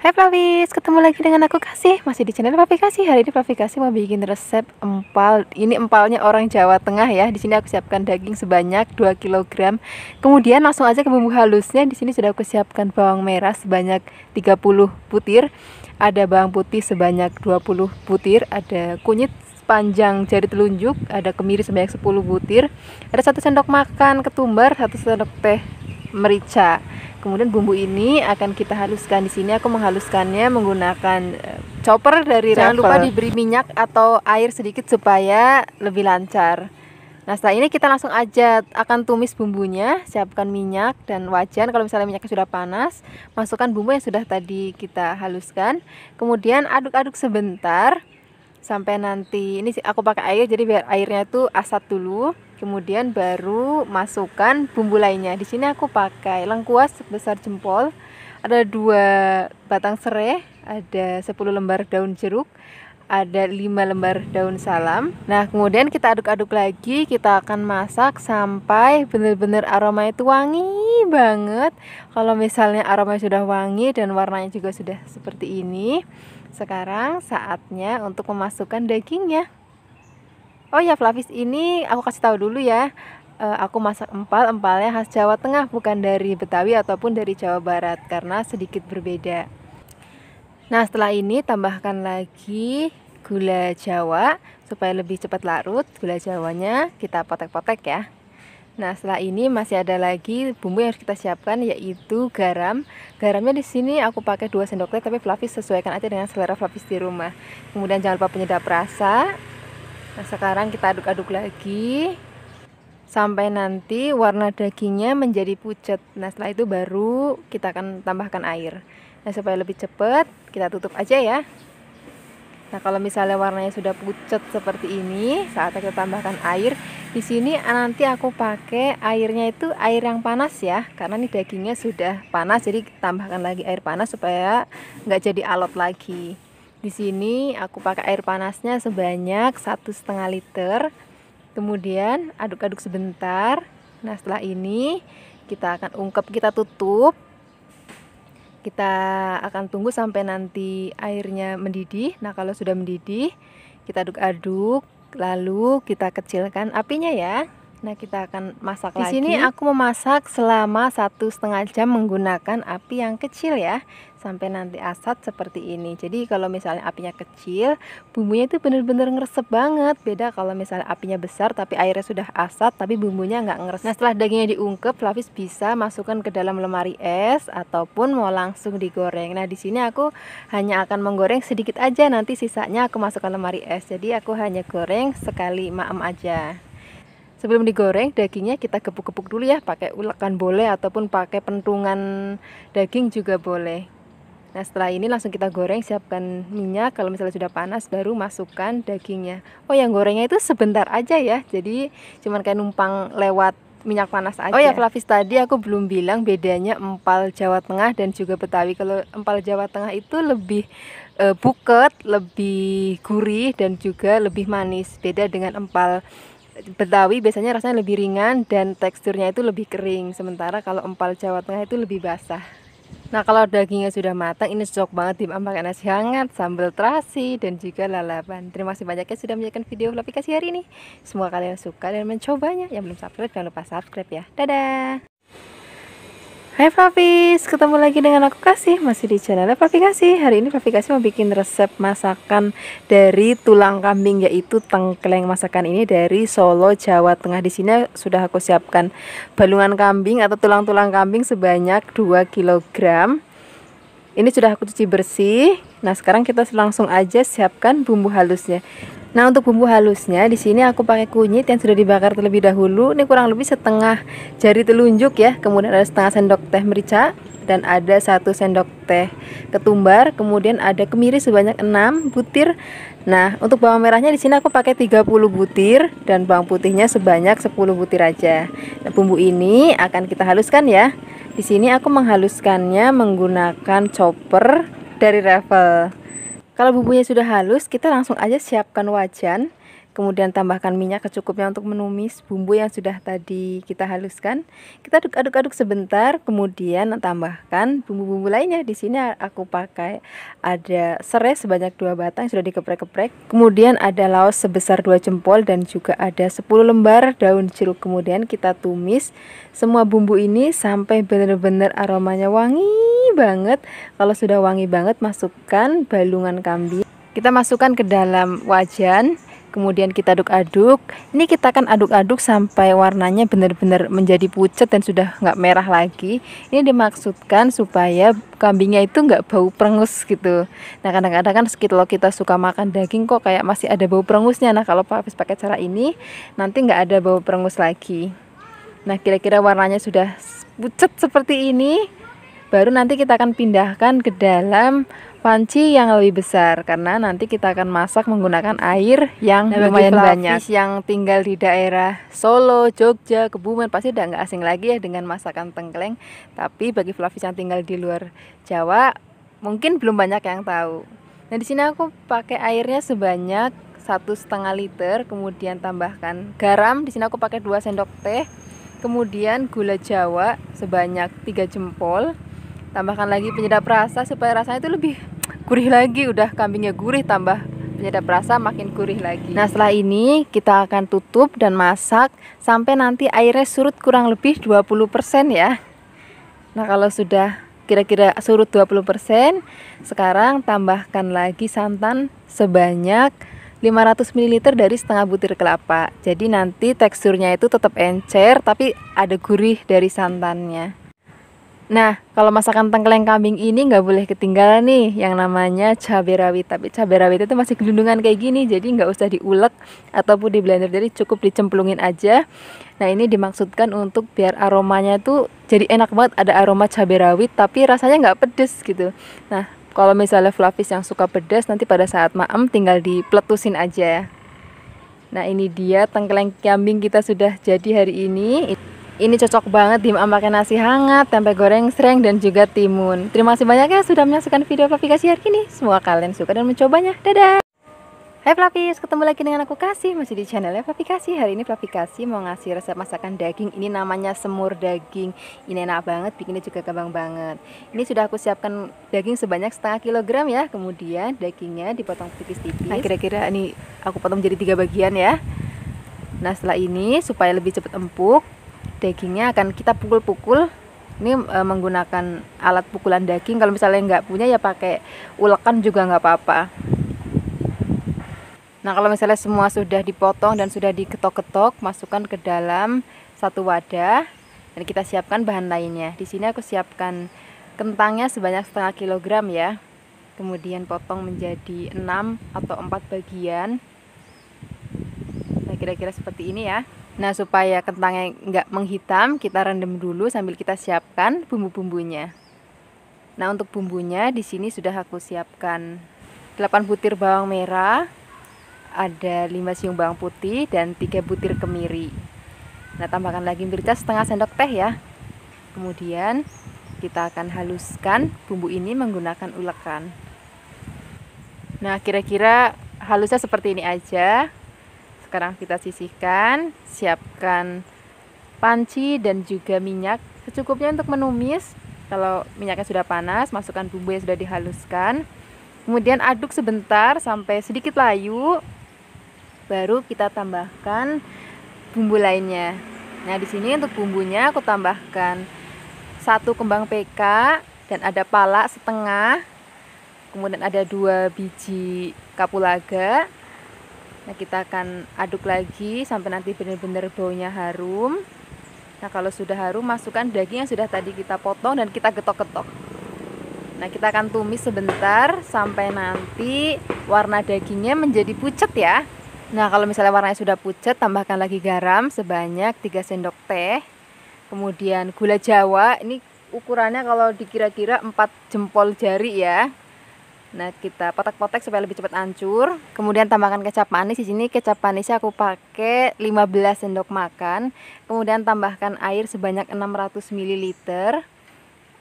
Hai Flavis, ketemu lagi dengan aku Kasih, masih di channel Flavi Kasih. Hari ini Flavi Kasih mau bikin resep empal. Ini empalnya orang Jawa Tengah ya. Di sini aku siapkan daging sebanyak 2 kg. Kemudian langsung aja ke bumbu halusnya. Di sini sudah aku siapkan bawang merah sebanyak 30 butir. Ada bawang putih sebanyak 20 butir, ada kunyit panjang jari telunjuk, ada kemiri sebanyak 10 butir, ada 1 sendok makan ketumbar, 1 sendok teh merica. Kemudian bumbu ini akan kita haluskan. Di sini aku menghaluskannya menggunakan chopper dari Jangan lupa diberi minyak atau air sedikit supaya lebih lancar. Nah, setelah ini kita langsung aja akan tumis bumbunya. Siapkan minyak dan wajan. Kalau misalnya minyaknya sudah panas, masukkan bumbu yang sudah tadi kita haluskan. Kemudian aduk-aduk sebentar sampai nanti ini aku pakai air, jadi biar airnya itu asat dulu. Kemudian baru masukkan bumbu lainnya. Di sini aku pakai lengkuas sebesar jempol, ada 2 batang serai, ada 10 lembar daun jeruk, ada 5 lembar daun salam. Nah, kemudian kita aduk-aduk lagi. Kita akan masak sampai benar-benar aroma itu wangi banget. Kalau misalnya aroma sudah wangi dan warnanya juga sudah seperti ini, sekarang saatnya untuk memasukkan dagingnya. Oh ya Flavis, ini aku kasih tahu dulu ya. Aku masak empalnya khas Jawa Tengah, bukan dari Betawi ataupun dari Jawa Barat, karena sedikit berbeda. Nah, setelah ini tambahkan lagi gula Jawa supaya lebih cepat larut. Gula Jawanya kita potek-potek ya. Nah, setelah ini masih ada lagi bumbu yang harus kita siapkan, yaitu garam. Garamnya di sini aku pakai 2 sendok teh, tapi Flavis sesuaikan aja dengan selera Flavis di rumah. Kemudian jangan lupa penyedap rasa. Nah, sekarang kita aduk-aduk lagi sampai nanti warna dagingnya menjadi pucat. Nah, setelah itu baru kita akan tambahkan air. Nah, supaya lebih cepat, kita tutup aja ya. Nah, kalau misalnya warnanya sudah pucat seperti ini, saatnya kita tambahkan air. Di sini nanti aku pakai airnya itu air yang panas ya, karena ini dagingnya sudah panas, jadi tambahkan lagi air panas supaya nggak jadi alot lagi. Di sini aku pakai air panasnya sebanyak 1,5 liter. Kemudian aduk-aduk sebentar. Nah, setelah ini kita akan ungkep, kita tutup. Kita akan tunggu sampai nanti airnya mendidih. Nah, kalau sudah mendidih, kita aduk-aduk, lalu kita kecilkan apinya ya. Nah, kita akan masak lagi. Di sini aku memasak selama 1,5 jam menggunakan api yang kecil ya, sampai nanti asat seperti ini. Jadi kalau misalnya apinya kecil, bumbunya itu benar-benar ngeresep banget. Beda kalau misalnya apinya besar tapi airnya sudah asat tapi bumbunya nggak ngeresep. Nah, setelah dagingnya diungkep, Flavis bisa masukkan ke dalam lemari es ataupun mau langsung digoreng. Nah, di sini aku hanya akan menggoreng sedikit aja, nanti sisanya aku masukkan lemari es. Jadi aku hanya goreng sekali maem aja. Sebelum digoreng, dagingnya kita gepuk-gepuk dulu ya, pakai ulekan boleh ataupun pakai pentungan daging juga boleh. Nah, setelah ini langsung kita goreng, siapkan minyak. Kalau misalnya sudah panas, baru masukkan dagingnya. Oh, yang gorengnya itu sebentar aja ya, jadi cuman kayak numpang lewat minyak panas aja. Oh ya Flavis, tadi aku belum bilang bedanya empal Jawa Tengah dan juga Betawi. Kalau empal Jawa Tengah itu lebih buket, lebih gurih dan juga lebih manis. Beda dengan empal Betawi, biasanya rasanya lebih ringan dan teksturnya itu lebih kering. Sementara kalau empal Jawa Tengah itu lebih basah. Nah, kalau dagingnya sudah matang, ini cocok banget dimakan pakai nasi hangat, sambal terasi, dan juga lalapan. Terima kasih banyak ya sudah menyaksikan video Flavi Kasih hari ini. Semoga kalian suka dan mencobanya. Yang belum subscribe, jangan lupa subscribe ya. Dadah! Hai Flavis, ketemu lagi dengan aku Kasih, masih di channel Flavi Kasih. Hari ini Flavi Kasih mau bikin resep masakan dari tulang kambing, yaitu tengkleng. Masakan ini dari Solo, Jawa Tengah. Di sini sudah aku siapkan balungan kambing atau tulang-tulang kambing sebanyak 2 kg. Ini sudah aku cuci bersih. Nah, sekarang kita langsung aja siapkan bumbu halusnya. Nah, untuk bumbu halusnya di sini aku pakai kunyit yang sudah dibakar terlebih dahulu. Ini kurang lebih setengah jari telunjuk ya. Kemudian ada setengah sendok teh merica dan ada 1 sendok teh ketumbar. Kemudian ada kemiri sebanyak 6 butir. Nah, untuk bawang merahnya di sini aku pakai 30 butir dan bawang putihnya sebanyak 10 butir aja. Nah, bumbu ini akan kita haluskan ya. Di sini aku menghaluskannya menggunakan chopper dari Revel. Kalau bumbunya sudah halus, kita langsung aja siapkan wajan. Kemudian tambahkan minyak secukupnya untuk menumis bumbu yang sudah tadi kita haluskan. Kita aduk-aduk sebentar, kemudian tambahkan bumbu-bumbu lainnya. Di sini aku pakai ada serai sebanyak 2 batang yang sudah dikeprek-keprek. Kemudian ada laos sebesar 2 jempol dan juga ada 10 lembar daun jeruk. Kemudian kita tumis semua bumbu ini sampai benar-benar aromanya wangi banget. Kalau sudah wangi banget, masukkan balungan kambing. Kita masukkan ke dalam wajan. Kemudian kita aduk-aduk. Ini kita akan aduk-aduk sampai warnanya benar-benar menjadi pucat dan sudah nggak merah lagi. Ini dimaksudkan supaya kambingnya itu nggak bau perengus gitu. Nah, kadang-kadang kan kalau kita suka makan daging kok kayak masih ada bau perengusnya. Nah, kalau habis pakai cara ini nanti nggak ada bau perengus lagi. Nah, kira-kira warnanya sudah pucat seperti ini. Baru nanti kita akan pindahkan ke dalam panci yang lebih besar, karena nanti kita akan masak menggunakan air yang lumayan banyak. Yang tinggal di daerah Solo, Jogja, Kebumen pasti udah nggak asing lagi ya dengan masakan tengkleng. Tapi bagi Flavis yang tinggal di luar Jawa mungkin belum banyak yang tahu. Nah, di sini aku pakai airnya sebanyak 1,5 liter, kemudian tambahkan garam. Di sini aku pakai 2 sendok teh. Kemudian gula Jawa sebanyak 3 jempol. Tambahkan lagi penyedap rasa supaya rasanya itu lebih gurih lagi. Udah kambingnya gurih, tambah penyedap rasa makin gurih lagi. Nah, setelah ini kita akan tutup dan masak sampai nanti airnya surut kurang lebih 20% ya. Nah, kalau sudah kira-kira surut 20%, sekarang tambahkan lagi santan sebanyak 500 ml dari setengah butir kelapa. Jadi nanti teksturnya itu tetap encer tapi ada gurih dari santannya. Nah, kalau masakan tengkleng kambing ini nggak boleh ketinggalan nih yang namanya cabai rawit. Tapi cabai rawit itu masih gelundungan kayak gini, jadi nggak usah diulek ataupun di blender, jadi cukup dicemplungin aja. Nah, ini dimaksudkan untuk biar aromanya tuh jadi enak banget, ada aroma cabai rawit tapi rasanya nggak pedes gitu. Nah, kalau misalnya Flavis yang suka pedas, nanti pada saat maem tinggal dipletusin aja. Nah, ini dia tengkleng kambing kita sudah jadi hari ini. Ini cocok banget dimakan pakai nasi hangat, tempe goreng sereng, dan juga timun. Terima kasih banyak ya sudah menyaksikan video Flavikasi hari ini. Semoga kalian suka dan mencobanya. Dadah! Hai Flavis, ketemu lagi dengan aku Kasih, masih di channelnya Flavikasi. Hari ini Flavikasi mau ngasih resep masakan daging. Ini namanya semur daging. Ini enak banget, bikinnya juga gampang banget. Ini sudah aku siapkan daging sebanyak setengah kilogram ya. Kemudian dagingnya dipotong tipis-tipis. Nah, kira-kira ini aku potong jadi 3 bagian ya. Nah, setelah ini supaya lebih cepat empuk, dagingnya akan kita pukul-pukul. Ini menggunakan alat pukulan daging. Kalau misalnya nggak punya ya pakai ulekan juga nggak apa-apa. Nah, kalau misalnya semua sudah dipotong dan sudah diketok-ketok, masukkan ke dalam satu wadah dan kita siapkan bahan lainnya. Di sini aku siapkan kentangnya sebanyak setengah kilogram ya. Kemudian potong menjadi 6 atau 4 bagian. Nah, kira-kira seperti ini ya. Nah, supaya kentangnya nggak menghitam, kita rendam dulu sambil kita siapkan bumbu-bumbunya. Nah, untuk bumbunya di sini sudah aku siapkan 8 butir bawang merah, ada 5 siung bawang putih, dan 3 butir kemiri. Nah, tambahkan lagi merica setengah sendok teh ya. Kemudian kita akan haluskan bumbu ini menggunakan ulekan. Nah, kira-kira halusnya seperti ini aja. Sekarang kita sisihkan, siapkan panci dan juga minyak secukupnya untuk menumis. Kalau minyaknya sudah panas, masukkan bumbu yang sudah dihaluskan. Kemudian aduk sebentar sampai sedikit layu. Baru kita tambahkan bumbu lainnya. Nah, di sini untuk bumbunya aku tambahkan 1 kembang PK dan ada pala setengah. Kemudian ada 2 biji kapulaga. Nah, kita akan aduk lagi sampai nanti benar-benar baunya harum. Nah, kalau sudah harum, masukkan daging yang sudah tadi kita potong dan kita getok-getok. Nah, kita akan tumis sebentar sampai nanti warna dagingnya menjadi pucat ya. Nah, kalau misalnya warnanya sudah pucat, tambahkan lagi garam sebanyak 3 sendok teh. Kemudian gula Jawa, ini ukurannya kalau dikira-kira 4 jempol jari ya. Nah, kita potek-potek supaya lebih cepat hancur. Kemudian tambahkan kecap manis. Di sini kecap manisnya aku pakai 15 sendok makan. Kemudian tambahkan air sebanyak 600 ml.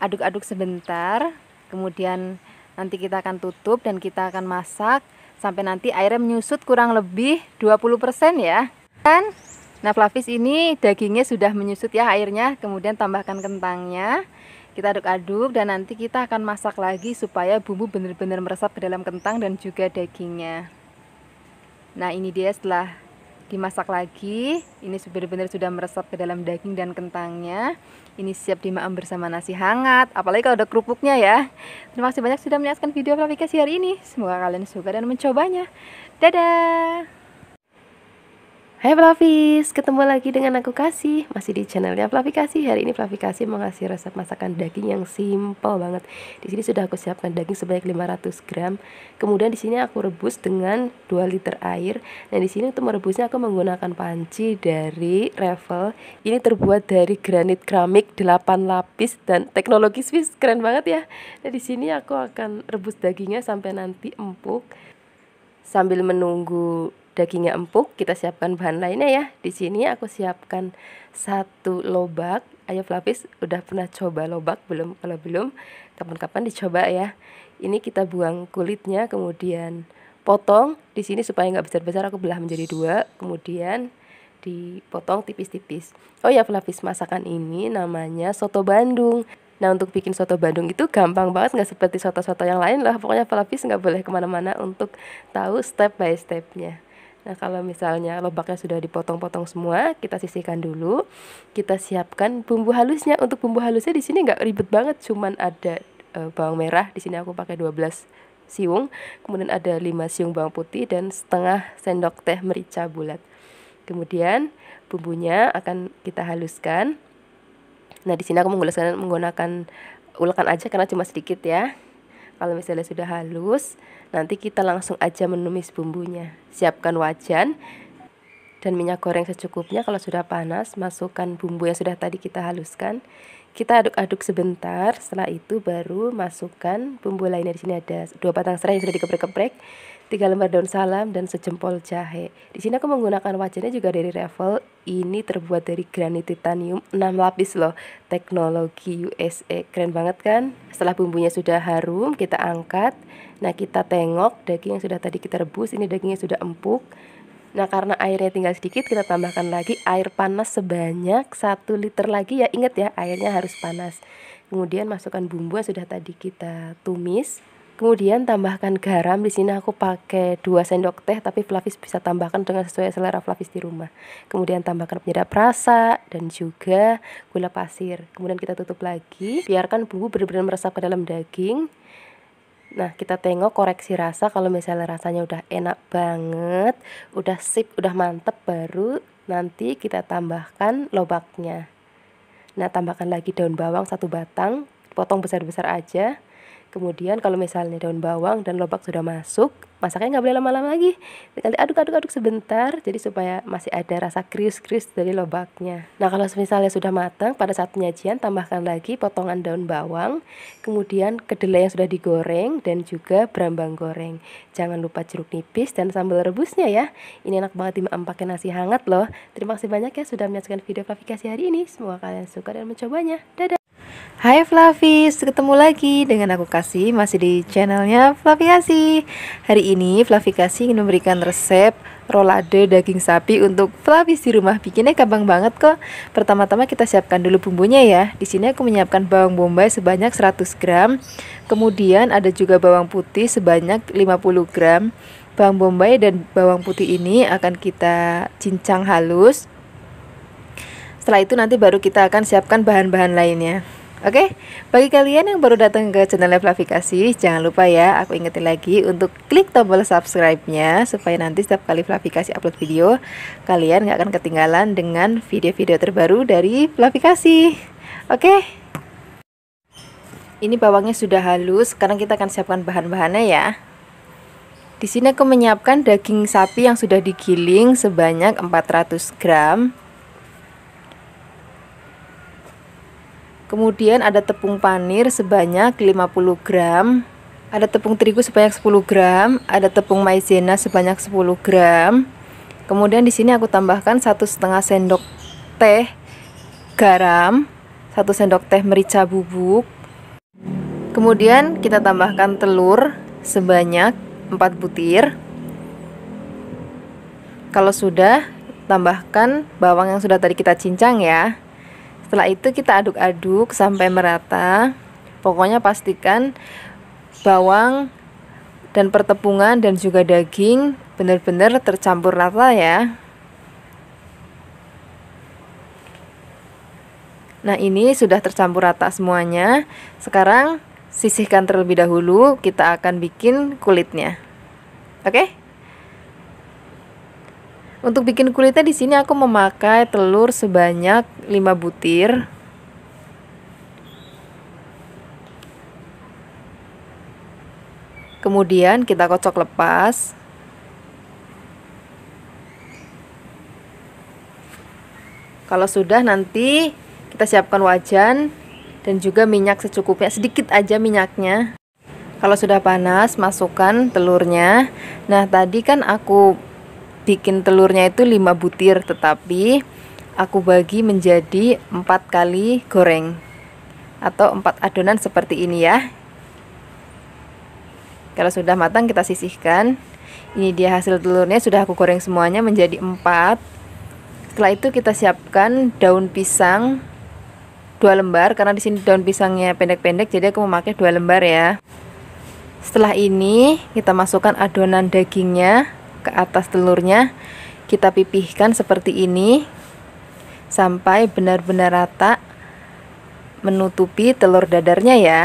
Aduk-aduk sebentar. Kemudian nanti kita akan tutup dan kita akan masak sampai nanti airnya menyusut kurang lebih 20% ya kan. Nah Flavis, ini dagingnya sudah menyusut ya airnya. Kemudian tambahkan kentangnya, kita aduk-aduk dan nanti kita akan masak lagi supaya bumbu benar-benar meresap ke dalam kentang dan juga dagingnya. Nah ini dia setelah dimasak lagi, ini benar-benar sudah meresap ke dalam daging dan kentangnya. Ini siap dimakan bersama nasi hangat, apalagi kalau ada kerupuknya ya. Terima kasih banyak sudah menyaksikan video Flavi Kasih hari ini. Semoga kalian suka dan mencobanya. Dadah. Hai Flavis, ketemu lagi dengan aku Kasih, masih di channelnya Flavi Kasih. Hari ini Flavi Kasih mau ngasih resep masakan daging yang simple banget. Di sini sudah aku siapkan daging sebanyak 500 gram. Kemudian di sini aku rebus dengan 2 liter air. Dan di sini untuk merebusnya aku menggunakan panci dari Revel. Ini terbuat dari granit keramik 8 lapis dan teknologi Swiss, keren banget ya. Nah di sini aku akan rebus dagingnya sampai nanti empuk. Sambil menunggu dagingnya empuk, kita siapkan bahan lainnya ya. Di sini aku siapkan 1 lobak. Ayo Flavis, udah pernah coba lobak belum? Kalau belum, kapan-kapan dicoba ya. Ini kita buang kulitnya, kemudian potong. Di sini supaya nggak besar-besar aku belah menjadi 2, kemudian dipotong tipis-tipis. Oh ya Flavis, masakan ini namanya soto Bandung. Nah untuk bikin soto Bandung itu gampang banget, nggak seperti soto-soto yang lain lah. Pokoknya Flavis nggak boleh kemana-mana untuk tahu step by stepnya. Nah kalau misalnya lobaknya sudah dipotong-potong semua, kita sisihkan dulu. Kita siapkan bumbu halusnya. Untuk bumbu halusnya di sini nggak ribet banget, cuman ada bawang merah. Di sini aku pakai 12 siung. Kemudian ada 5 siung bawang putih dan setengah sendok teh merica bulat. Kemudian bumbunya akan kita haluskan. Nah di sini aku menggunakan ulekan aja karena cuma sedikit ya. Kalau misalnya sudah halus, nanti kita langsung aja menumis bumbunya. Siapkan wajan dan minyak goreng secukupnya. Kalau sudah panas, masukkan bumbu yang sudah tadi kita haluskan. Kita aduk-aduk sebentar. Setelah itu baru masukkan bumbu lainnya. Di sini ada 2 batang serai yang sudah dikeprek-keprek, 3 lembar daun salam dan sejempol jahe. Di sini aku menggunakan wajannya juga dari Revel. Ini terbuat dari granit titanium 6 lapis loh, teknologi USA, keren banget kan? Setelah bumbunya sudah harum, kita angkat. Nah kita tengok daging yang sudah tadi kita rebus, ini dagingnya sudah empuk. Nah karena airnya tinggal sedikit, kita tambahkan lagi air panas sebanyak 1 liter lagi ya. Ingat ya, airnya harus panas. Kemudian masukkan bumbu yang sudah tadi kita tumis. Kemudian tambahkan garam. Di sini aku pakai 2 sendok teh, tapi Flavis bisa tambahkan dengan sesuai selera Flavis di rumah. Kemudian tambahkan penyedap rasa dan juga gula pasir. Kemudian kita tutup lagi, biarkan bumbu benar-benar meresap ke dalam daging. Nah kita tengok koreksi rasa, kalau misalnya rasanya udah enak banget, udah sip, udah mantep, baru nanti kita tambahkan lobaknya. Nah tambahkan lagi daun bawang 1 batang, potong besar-besar aja. Kemudian kalau misalnya daun bawang dan lobak sudah masuk, masaknya nggak boleh lama-lama lagi. Tinggal aduk-aduk sebentar, jadi supaya masih ada rasa krius-krius dari lobaknya. Nah kalau misalnya sudah matang, pada saat penyajian tambahkan lagi potongan daun bawang, kemudian kedelai yang sudah digoreng dan juga brambang goreng. Jangan lupa jeruk nipis dan sambal rebusnya ya. Ini enak banget dimakan pakai nasi hangat loh. Terima kasih banyak ya sudah menyaksikan video Flavi Kasih hari ini. Semoga kalian suka dan mencobanya. Dadah. Hai Flavis, ketemu lagi dengan aku Kasih, masih di channelnya Flavi Kasih. Hari ini Flavi Kasih ingin memberikan resep rolade daging sapi untuk Flavis di rumah. Bikinnya gampang banget kok. Pertama-tama kita siapkan dulu bumbunya ya. Di sini aku menyiapkan bawang bombay sebanyak 100 gram. Kemudian ada juga bawang putih sebanyak 50 gram. Bawang bombay dan bawang putih ini akan kita cincang halus. Setelah itu nanti baru kita akan siapkan bahan-bahan lainnya. Oke, bagi kalian yang baru datang ke channelnya Flavi Kasih, jangan lupa ya, aku ingetin lagi untuk klik tombol subscribe-nya supaya nanti setiap kali Flavi Kasih upload video, kalian gak akan ketinggalan dengan video-video terbaru dari Flavi Kasih. Oke, ini bawangnya sudah halus, sekarang kita akan siapkan bahan-bahannya ya. Di sini aku menyiapkan daging sapi yang sudah digiling sebanyak 400 gram. Kemudian ada tepung panir sebanyak 50 gram, ada tepung terigu sebanyak 10 gram, ada tepung maizena sebanyak 10 gram. Kemudian di sini aku tambahkan 1,5 sendok teh garam, 1 sendok teh merica bubuk. Kemudian kita tambahkan telur sebanyak 4 butir. Kalau sudah, tambahkan bawang yang sudah tadi kita cincang ya. Setelah itu kita aduk-aduk sampai merata. Pokoknya pastikan bawang dan pertepungan dan juga daging benar-benar tercampur rata ya. Nah, ini sudah tercampur rata semuanya. Sekarang sisihkan terlebih dahulu, kita akan bikin kulitnya. Oke? Untuk bikin kulitnya di sini aku memakai telur sebanyak 5 butir. Kemudian kita kocok lepas. Kalau sudah, nanti kita siapkan wajan dan juga minyak secukupnya, sedikit aja minyaknya. Kalau sudah panas, masukkan telurnya. Nah, tadi kan aku bikin telurnya itu 5 butir, tetapi aku bagi menjadi 4 kali goreng atau 4 adonan seperti ini ya. Kalau sudah matang, kita sisihkan. Ini dia hasil telurnya, sudah aku goreng semuanya menjadi 4. Setelah itu kita siapkan daun pisang 2 lembar, karena di sini daun pisangnya pendek-pendek, jadi aku memakai 2 lembar ya. Setelah ini kita masukkan adonan dagingnya ke atas telurnya, kita pipihkan seperti ini sampai benar-benar rata menutupi telur dadarnya ya.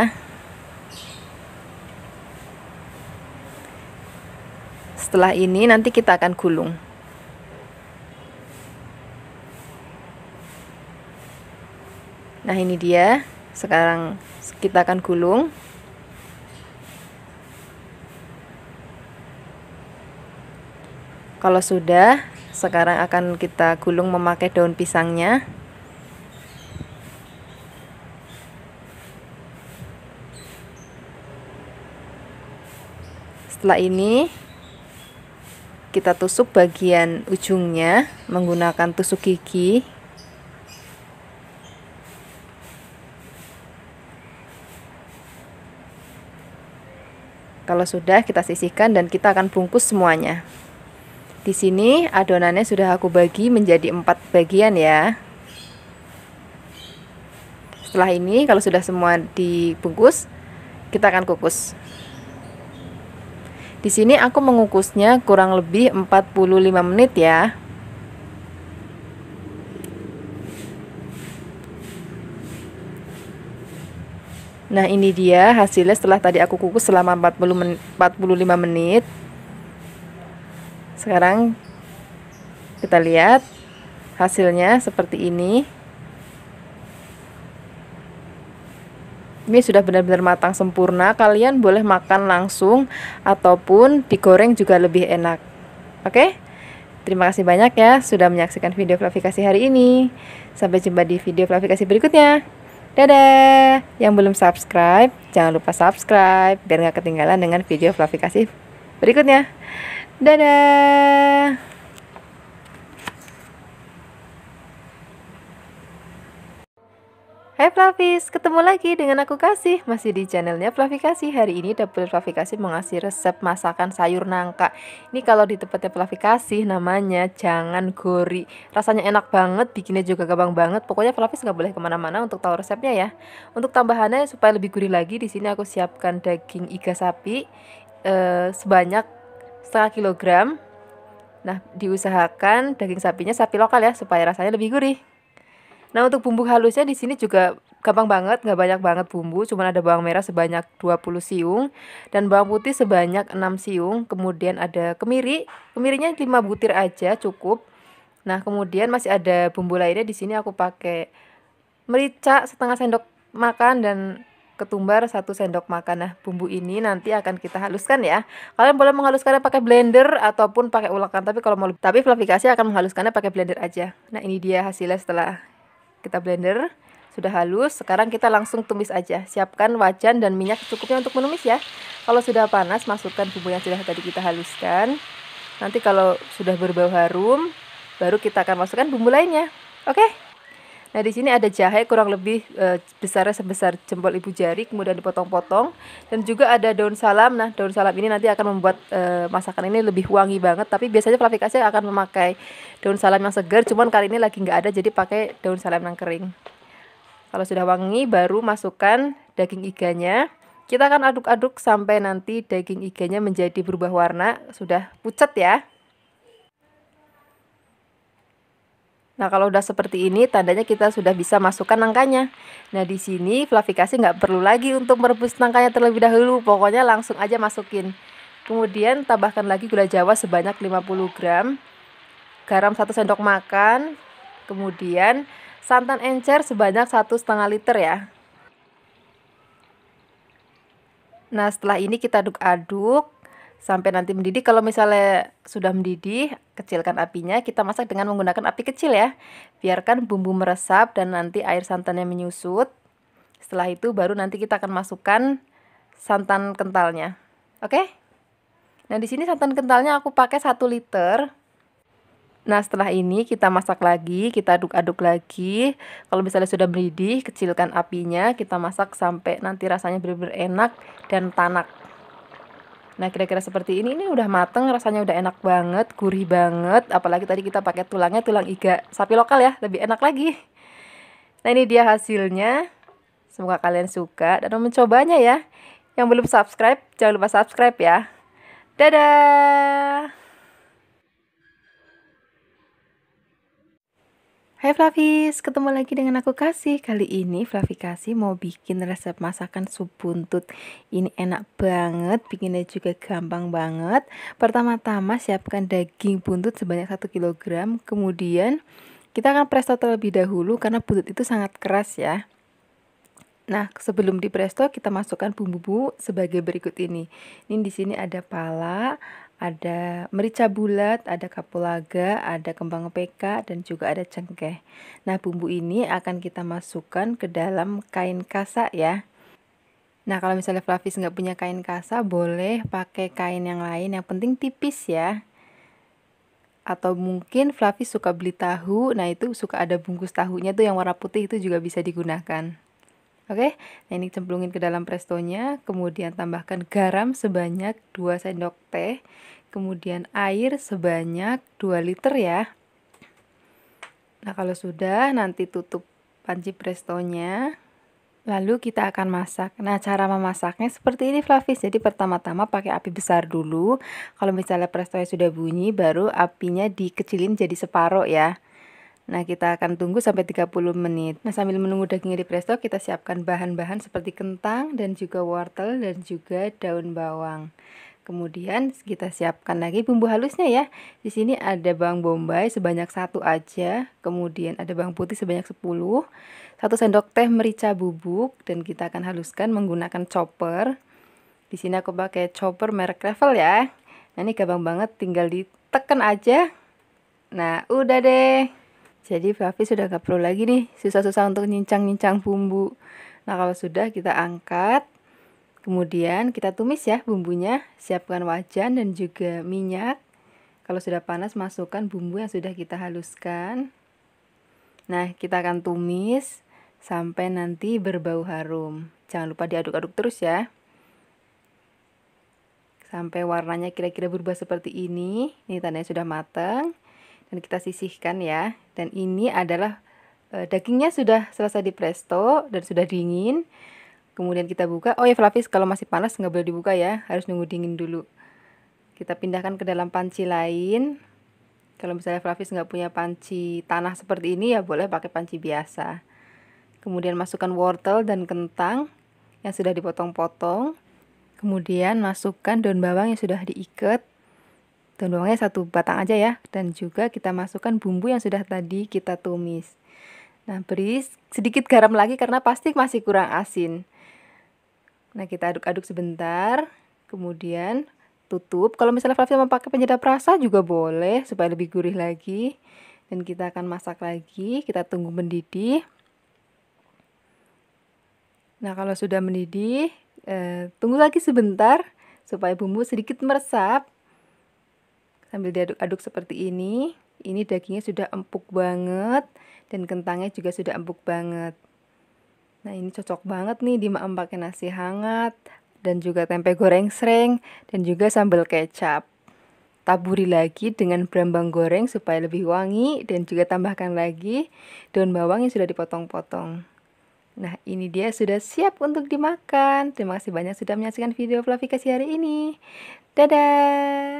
Setelah ini nanti kita akan gulung. Nah, ini dia. Sekarang kita akan gulung. Kalau sudah, sekarang akan kita gulung memakai daun pisangnya. Setelah ini kita tusuk bagian ujungnya menggunakan tusuk gigi. Kalau sudah, kita sisihkan dan kita akan bungkus semuanya. Di sini adonannya sudah aku bagi menjadi 4 bagian ya. Setelah ini kalau sudah semua dibungkus, kita akan kukus. Di sini aku mengukusnya kurang lebih 45 menit ya. Nah, ini dia hasilnya setelah tadi aku kukus selama 45 menit. Sekarang kita lihat hasilnya seperti ini. Ini sudah benar-benar matang sempurna. Kalian boleh makan langsung ataupun digoreng juga lebih enak. Oke? Terima kasih banyak ya sudah menyaksikan video Flavikasi hari ini. Sampai jumpa di video Flavikasi berikutnya. Dadah. Yang belum subscribe, jangan lupa subscribe biar gak ketinggalan dengan video Flavikasi berikutnya. Dadah. Hai Flavis, ketemu lagi dengan aku Kasih, masih di channelnya Flavikasi. Hari ini Dapur Flavikasi mengasih resep masakan sayur nangka. Ini kalau di tempatnya Flavikasi namanya jangan gori. Rasanya enak banget, bikinnya juga gampang banget. Pokoknya Flavis nggak boleh kemana-mana untuk tahu resepnya ya. Untuk tambahannya supaya lebih gurih lagi, di sini aku siapkan daging iga sapi sebanyak setengah kilogram. Nah, diusahakan daging sapinya sapi lokal ya supaya rasanya lebih gurih. Nah, untuk bumbu halusnya di sini juga gampang banget, nggak banyak banget bumbu, cuma ada bawang merah sebanyak 20 siung dan bawang putih sebanyak 6 siung, kemudian ada kemiri, kemirinya 5 butir aja cukup. Nah, kemudian masih ada bumbu lainnya, di sini aku pakai merica setengah sendok makan dan ketumbar 1 sendok makan. Nah, bumbu ini nanti akan kita haluskan ya. Kalian boleh menghaluskannya pakai blender ataupun pakai ulekan, tapi Flavikasi akan menghaluskannya pakai blender aja. Nah, ini dia hasilnya setelah kita blender, sudah halus. Sekarang kita langsung tumis aja. Siapkan wajan dan minyak secukupnya untuk menumis ya. Kalau sudah panas, masukkan bumbu yang sudah tadi kita haluskan. Nanti kalau sudah berbau harum, baru kita akan masukkan bumbu lainnya. Oke? Nah, di sini ada jahe kurang lebih besarnya sebesar jempol ibu jari, kemudian dipotong-potong, dan juga ada daun salam. Nah, daun salam ini nanti akan membuat masakan ini lebih wangi banget. Tapi biasanya Fluffy Kasih akan memakai daun salam yang segar, cuman kali ini lagi nggak ada, jadi pakai daun salam yang kering. Kalau sudah wangi, baru masukkan daging iganya. Kita akan aduk-aduk sampai nanti daging iganya menjadi berubah warna, sudah pucat ya. Nah, kalau udah seperti ini, tandanya kita sudah bisa masukkan nangkanya. Nah, di sini Fluffy Kasih nggak perlu lagi untuk merebus nangkanya terlebih dahulu, pokoknya langsung aja masukin. Kemudian tambahkan lagi gula jawa sebanyak 50 gram, garam 1 sendok makan, kemudian santan encer sebanyak 1,5 liter ya. Nah, setelah ini kita aduk-aduk sampai nanti mendidih. Kalau misalnya sudah mendidih, kecilkan apinya. Kita masak dengan menggunakan api kecil ya. Biarkan bumbu meresap dan nanti air santannya menyusut. Setelah itu baru nanti kita akan masukkan santan kentalnya. Oke? Nah, di sini santan kentalnya aku pakai 1 liter. Nah, setelah ini kita masak lagi, kita aduk-aduk lagi. Kalau misalnya sudah mendidih, kecilkan apinya, kita masak sampai nanti rasanya benar-benar enak dan tanak. Nah, kira-kira seperti ini udah mateng, rasanya udah enak banget, gurih banget. Apalagi tadi kita pakai tulangnya, tulang iga sapi lokal ya, lebih enak lagi. Nah, ini dia hasilnya. Semoga kalian suka dan mencobanya ya. Yang belum subscribe, jangan lupa subscribe ya. Dadah! Hai Fluffies, ketemu lagi dengan aku Kasih. Kali ini Fluffy Kasih mau bikin resep masakan sup buntut. Ini enak banget, bikinnya juga gampang banget. Pertama-tama siapkan daging buntut sebanyak 1 kg. Kemudian kita akan presto terlebih dahulu karena buntut itu sangat keras ya. Nah, sebelum di presto kita masukkan bumbu-bumbu sebagai berikut ini. Ini di sini ada pala, ada merica bulat, ada kapulaga, ada kembang peka, dan juga ada cengkeh. Nah, bumbu ini akan kita masukkan ke dalam kain kasa ya. Nah, kalau misalnya Fluffy nggak punya kain kasa, boleh pakai kain yang lain, yang penting tipis ya. Atau mungkin Fluffy suka beli tahu, nah itu suka ada bungkus tahunya tuh yang warna putih, itu juga bisa digunakan. Oke, nah ini cemplungin ke dalam prestonya, kemudian tambahkan garam sebanyak 2 sendok teh, kemudian air sebanyak 2 liter ya. Nah, kalau sudah, nanti tutup panci prestonya, lalu kita akan masak. Nah, cara memasaknya seperti ini Fluffies. Jadi pertama-tama pakai api besar dulu. Kalau misalnya prestonya sudah bunyi, baru apinya dikecilin jadi separuh ya. Nah, kita akan tunggu sampai 30 menit. Nah, sambil menunggu dagingnya di presto, kita siapkan bahan-bahan seperti kentang dan juga wortel dan juga daun bawang. Kemudian kita siapkan lagi bumbu halusnya ya. Di sini ada bawang bombay sebanyak 1 aja, kemudian ada bawang putih sebanyak 10, 1 sendok teh merica bubuk, dan kita akan haluskan menggunakan chopper. Di sini aku pakai chopper merek Revel ya. Nah, ini gampang banget, tinggal ditekan aja. Nah, udah deh. Jadi Fluffy sudah gak perlu lagi nih susah-susah untuk nyincang-nyincang bumbu. Nah, kalau sudah kita angkat. Kemudian kita tumis ya bumbunya. Siapkan wajan dan juga minyak. Kalau sudah panas, masukkan bumbu yang sudah kita haluskan. Nah, kita akan tumis sampai nanti berbau harum. Jangan lupa diaduk-aduk terus ya. Sampai warnanya kira-kira berubah seperti ini. Ini tandanya sudah matang. Dan kita sisihkan ya. Dan ini adalah dagingnya sudah selesai di presto dan sudah dingin. Kemudian kita buka. Oh ya Fluffies, kalau masih panas nggak boleh dibuka ya, harus nunggu dingin dulu. Kita pindahkan ke dalam panci lain. Kalau misalnya Fluffies nggak punya panci tanah seperti ini ya boleh pakai panci biasa. Kemudian masukkan wortel dan kentang yang sudah dipotong-potong. Kemudian masukkan daun bawang yang sudah diikat. Daun bawangnya 1 batang aja ya. Dan juga kita masukkan bumbu yang sudah tadi kita tumis. Nah, beri sedikit garam lagi karena pasti masih kurang asin. Nah, kita aduk-aduk sebentar. Kemudian tutup. Kalau misalnya Fluffy mau pakai penyedap rasa juga boleh supaya lebih gurih lagi. Dan kita akan masak lagi. Kita tunggu mendidih. Nah, kalau sudah mendidih, tunggu lagi sebentar supaya bumbu sedikit meresap. Sambil diaduk-aduk seperti ini. Ini dagingnya sudah empuk banget dan kentangnya juga sudah empuk banget. Nah, ini cocok banget nih dimakan pakai nasi hangat dan juga tempe goreng sreng dan juga sambal kecap. Taburi lagi dengan brambang goreng supaya lebih wangi dan juga tambahkan lagi daun bawang yang sudah dipotong-potong. Nah, ini dia sudah siap untuk dimakan. Terima kasih banyak sudah menyaksikan video Flavikasi hari ini. Dadah!